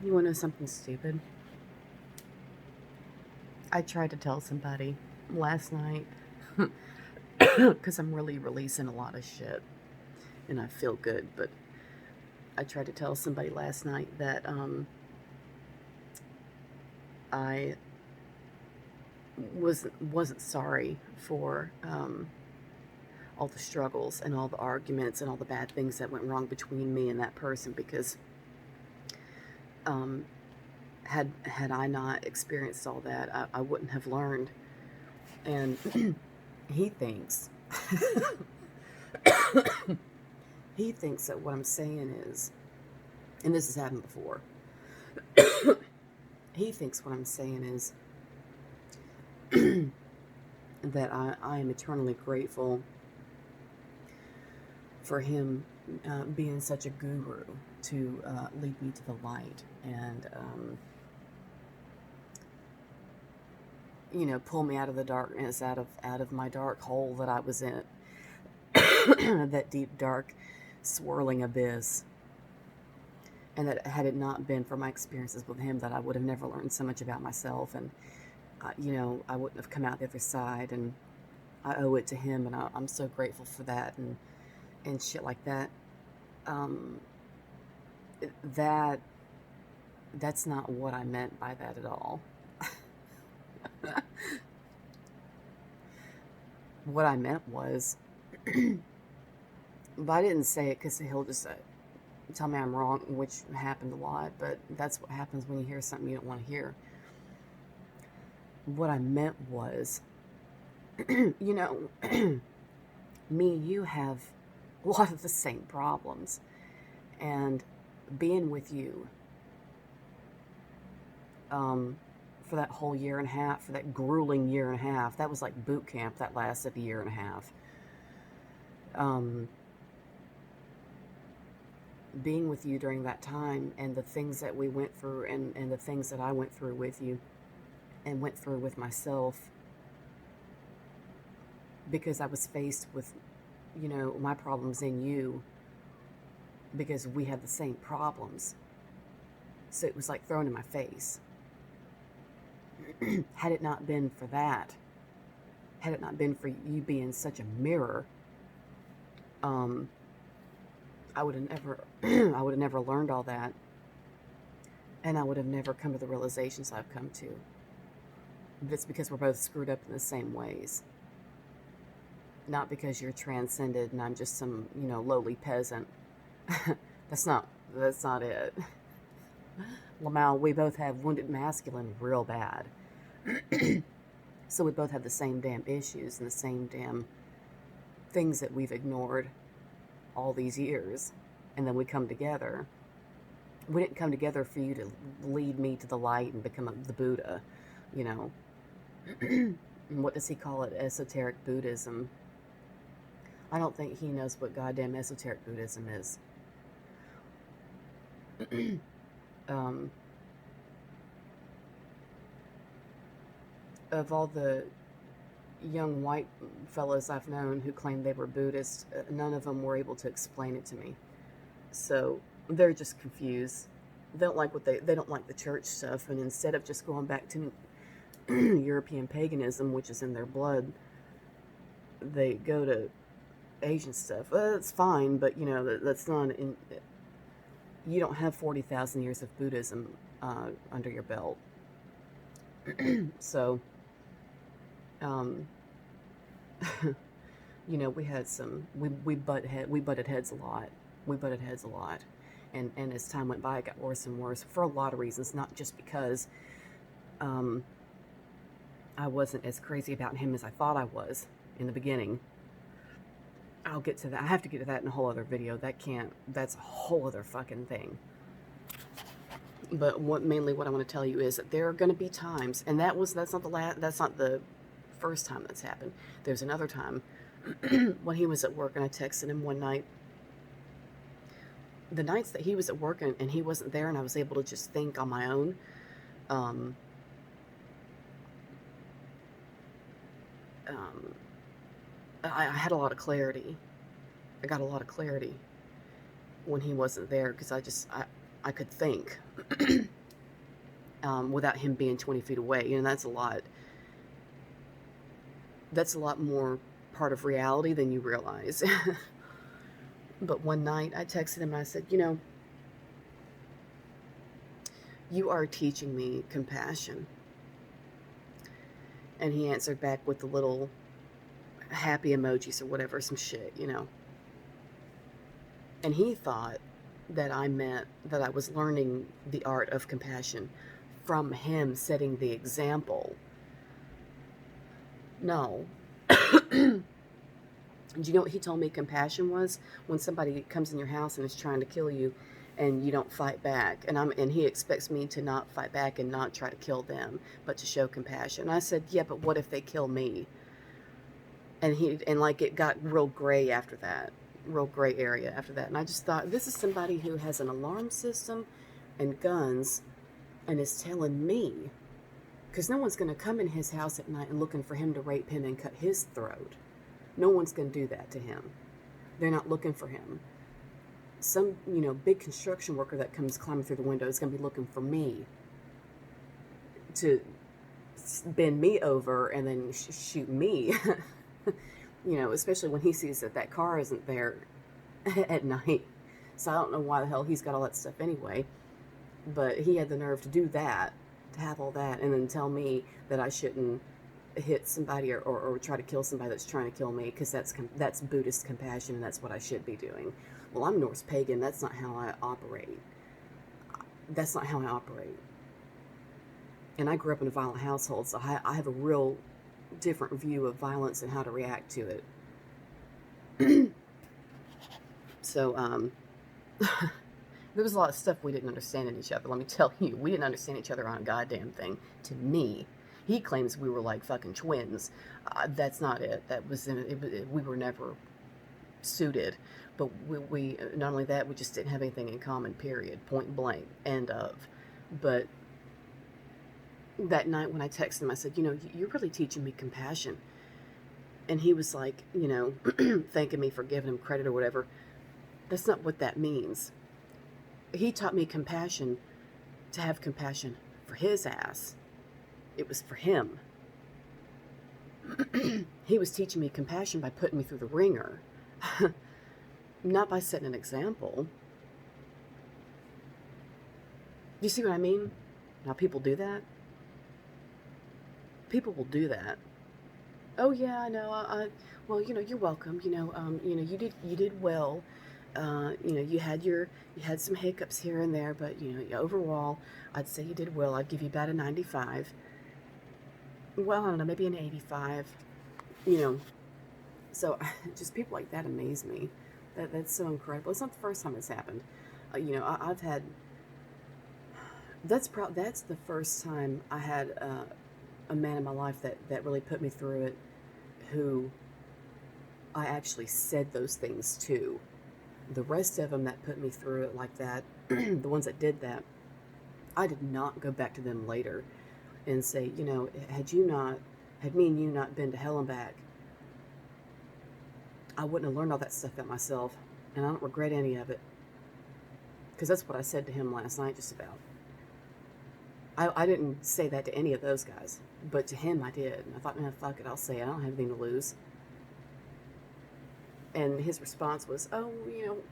You want to know something stupid? I tried to tell somebody last night because I'm really releasing a lot of shit and I feel good, but I tried to tell somebody last night that I wasn't sorry for all the struggles and all the arguments and all the bad things that went wrong between me and that person because um, had I not experienced all that, I wouldn't have learned. And he thinks he thinks that what I'm saying is, and this has happened before. He thinks what I'm saying is that I am eternally grateful for him being such a guru to lead me to the light and pull me out of the darkness, out of my dark hole that I was in, that deep dark swirling abyss. And that had it not been for my experiences with him, that I would have never learned so much about myself, and I wouldn't have come out the other side. And I owe it to him, and I'm so grateful for that, and shit like that. Um, that that's not what I meant by that at all. What I meant was, but I didn't say it because he'll just tell me I'm wrong, which happened a lot. But that's what happens when you hear something you don't want to hear. What I meant was, you know, me and you have a lot of the same problems. And being with you for that whole year and a half, for that grueling year and a half, that was like boot camp that lasted a year and a half. Um, Being with you during that time and the things that we went through and the things that I went through with you and went through with myself because I was faced with, my problems in you because we had the same problems. So it was like thrown in my face. Had it not been for that, had it not been for you being such a mirror, um, I would have never, I would have never learned all that, and I would have never come to the realizations I've come to. It's because we're both screwed up in the same ways, not because you're transcended and I'm just some, lowly peasant. that's not, that's not it. Lamau, we both have wounded masculine real bad. So we both have the same damn issues and the same damn things that we've ignored all these years. And then we come together. We didn't come together for you to lead me to the light and become the Buddha, you know. What does he call it? Esoteric Buddhism. I don't think he knows what goddamn esoteric Buddhism is. um, of all the young white fellows I've known who claimed they were Buddhist, none of them were able to explain it to me. So they're just confused. They don't like they don't like the church stuff, and instead of just going back to European paganism, which is in their blood, they go to Asian stuff. It's fine, but that's not in. You don't have 40,000 years of Buddhism under your belt, so. Um, we had some we butted heads a lot. We butted heads a lot, and as time went by, it got worse and worse for a lot of reasons. Not just because I wasn't as crazy about him as I thought I was in the beginning. I'll get to that. I have to get to that in a whole other video. That's a whole other fucking thing. But mainly what I want to tell you is that there are going to be times, and that's not the first time that's happened. There's another time when he was at work, and I texted him one night. The nights that he was at work and he wasn't there, and I was able to just think on my own. Um, um, I had a lot of clarity. I got a lot of clarity when he wasn't there because I could think. without him being 20 feet away. You know, that's a lot more part of reality than you realize. But one night I texted him and I said, you know, you are teaching me compassion. And he answered back with the little happy emojis or whatever, some shit, you know. And he thought that I meant that I was learning the art of compassion from him setting the example. No. Do you know what he told me compassion was? When somebody comes in your house and is trying to kill you and you don't fight back. And he expects me to not fight back and not try to kill them, but to show compassion. And I said, yeah, but what if they kill me? And like it got real gray after that. Real gray area after that. And I just thought, this is somebody who has an alarm system and guns and is telling me, because no one's going to come in his house at night and looking for him to rape him and cut his throat. No one's going to do that to him. They're not looking for him. Some, you know, big construction worker that comes climbing through the window is going to be looking for me to bend me over and then shoot me. You know, especially when he sees that that car isn't there at night. So I don't know why the hell he's got all that stuff anyway. But he had the nerve to do that, to have all that, and then tell me that I shouldn't hit somebody or try to kill somebody that's trying to kill me, because that's Buddhist compassion and that's what I should be doing. Well, I'm Norse pagan. That's not how I operate. That's not how I operate. And I grew up in a violent household, so I have a real different view of violence and how to react to it. So, there was a lot of stuff we didn't understand in each other. Let me tell you, we didn't understand each other on a goddamn thing. To me, he claims we were like fucking twins. That's not it. We were never suited. But we not only that, we just didn't have anything in common. Period. Point blank. End of. But that night when I texted him, I said, you know, you're really teaching me compassion. And he was like, you know, thanking me for giving him credit or whatever. That's not what that means. He taught me compassion to have compassion for his ass. It was for him. He was teaching me compassion by putting me through the ringer. Not by setting an example. Do you see what I mean? Now people do that. People will do that. Oh yeah, I know. Well, you know, you're welcome. You know, you did well. You know, you had some hiccups here and there, but you know, overall, I'd say you did well. I'd give you about a 95. Well, I don't know, maybe an 85. You know, so just people like that amaze me. That's so incredible. It's not the first time it's happened. You know, I've had. That's the first time I had a man in my life that really put me through it, who I actually said those things to. The rest of them that put me through it like that, the ones that did that, I did not go back to them later and say, you know, had me and you not been to hell and back, I wouldn't have learned all that stuff about myself, and I don't regret any of it. Because that's what I said to him last night, just about. I didn't say that to any of those guys, but to him I did. And I thought, man, fuck it, I'll say it. I don't have anything to lose. And his response was, oh, you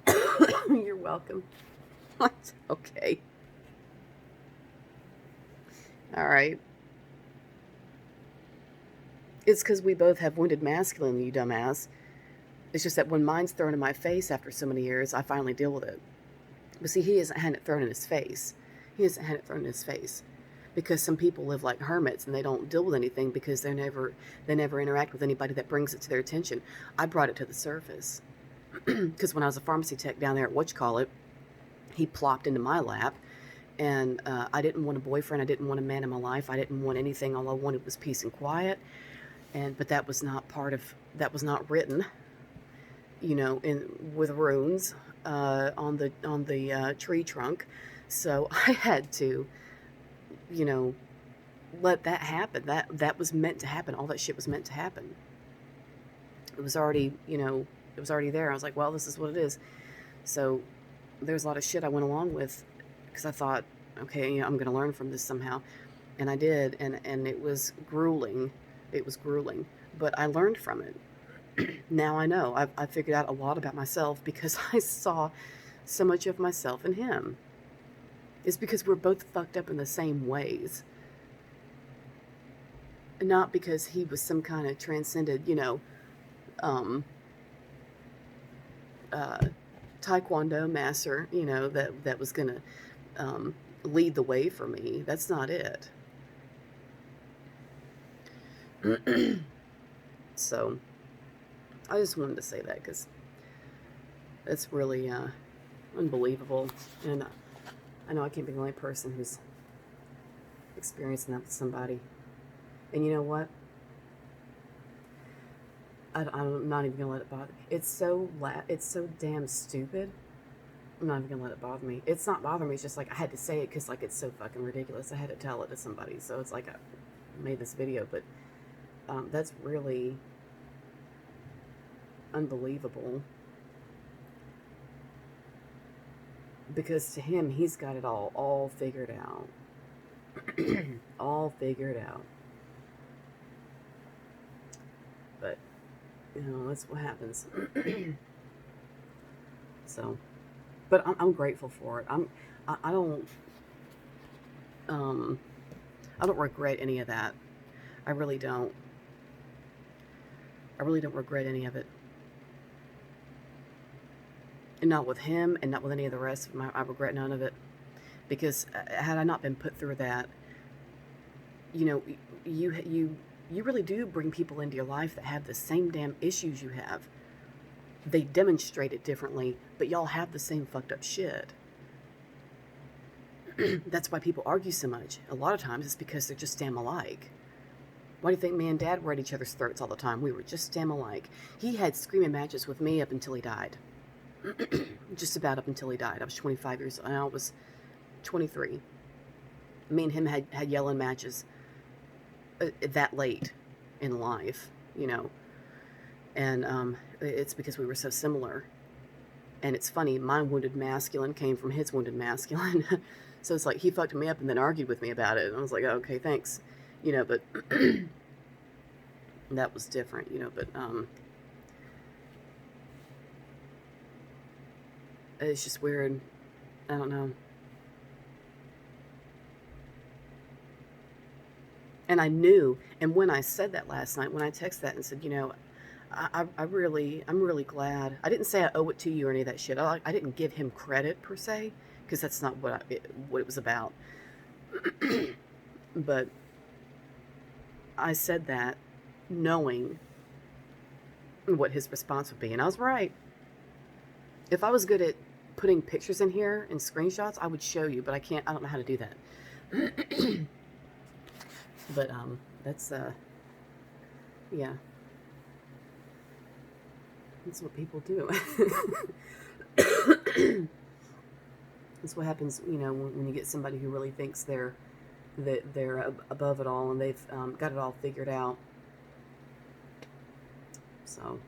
know, you're welcome. Okay. All right. It's because we both have wounded masculine, you dumbass. It's just that when mine's thrown in my face after so many years, I finally deal with it. But see, he hasn't had it thrown in his face. He hasn't had it thrown in his face. Because some people live like hermits and they don't deal with anything because they never interact with anybody that brings it to their attention. I brought it to the surface. Because when I was a pharmacy tech down there at whatchamacallit, he plopped into my lap. And I didn't want a boyfriend. I didn't want a man in my life. I didn't want anything. All I wanted was peace and quiet. But that was not written, you know, with runes on the tree trunk. So I had to, you know, let that happen. That was meant to happen. All that shit was meant to happen. It was already, you know, it was already there. I was like, well, this is what it is. So there's a lot of shit I went along with because I thought, Okay, I'm going to learn from this somehow. And I did, and it was grueling. It was grueling, but I learned from it. Now I know. I figured out a lot about myself because I saw so much of myself in him. It's because we're both fucked up in the same ways. Not because he was some kind of transcended, um, uh, Taekwondo master, that was going to lead the way for me. That's not it. So I just wanted to say that because that's really unbelievable. And I know I can't be the only person who's experiencing that with somebody. And you know what? I'm not even gonna let it bother me. It's so damn stupid. I'm not even gonna let it bother me. It's not bothering me. It's just like I had to say it because like it's so fucking ridiculous. I had to tell it to somebody. So it's like I made this video, but that's really unbelievable. Because to him, he's got it all figured out. All figured out. But, that's what happens. So, but I'm grateful for it. I don't, I don't regret any of that. I really don't. I really don't regret any of it. And not with him, and not with any of the rest of I regret none of it. Because had I not been put through that, you really do bring people into your life that have the same damn issues you have. They demonstrate it differently, but y'all have the same fucked up shit. That's why people argue so much. A lot of times it's because they're just damn alike. Why do you think me and Dad were at each other's throats all the time? We were just damn alike. He had screaming matches with me up until he died. Just about up until he died. I was 25 years old, and I was 23. Me and him had yelling matches that late in life, and it's because we were so similar. And it's funny, my wounded masculine came from his wounded masculine. So it's like he fucked me up and then argued with me about it, and I was like, oh, okay, thanks, but that was different, but it's just weird. I don't know. And I knew, and when I said that last night, when I texted that and said, I'm really glad. I didn't say I owe it to you or any of that shit. I didn't give him credit per se, because that's not what it was about. But I said that knowing what his response would be, and I was right. If I was good at putting pictures in here and screenshots, I would show you, but I can't. I don't know how to do that. But that's yeah, that's what people do. That's what happens, when you get somebody who really thinks they're above it all and they've got it all figured out. So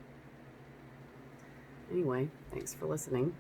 anyway, thanks for listening.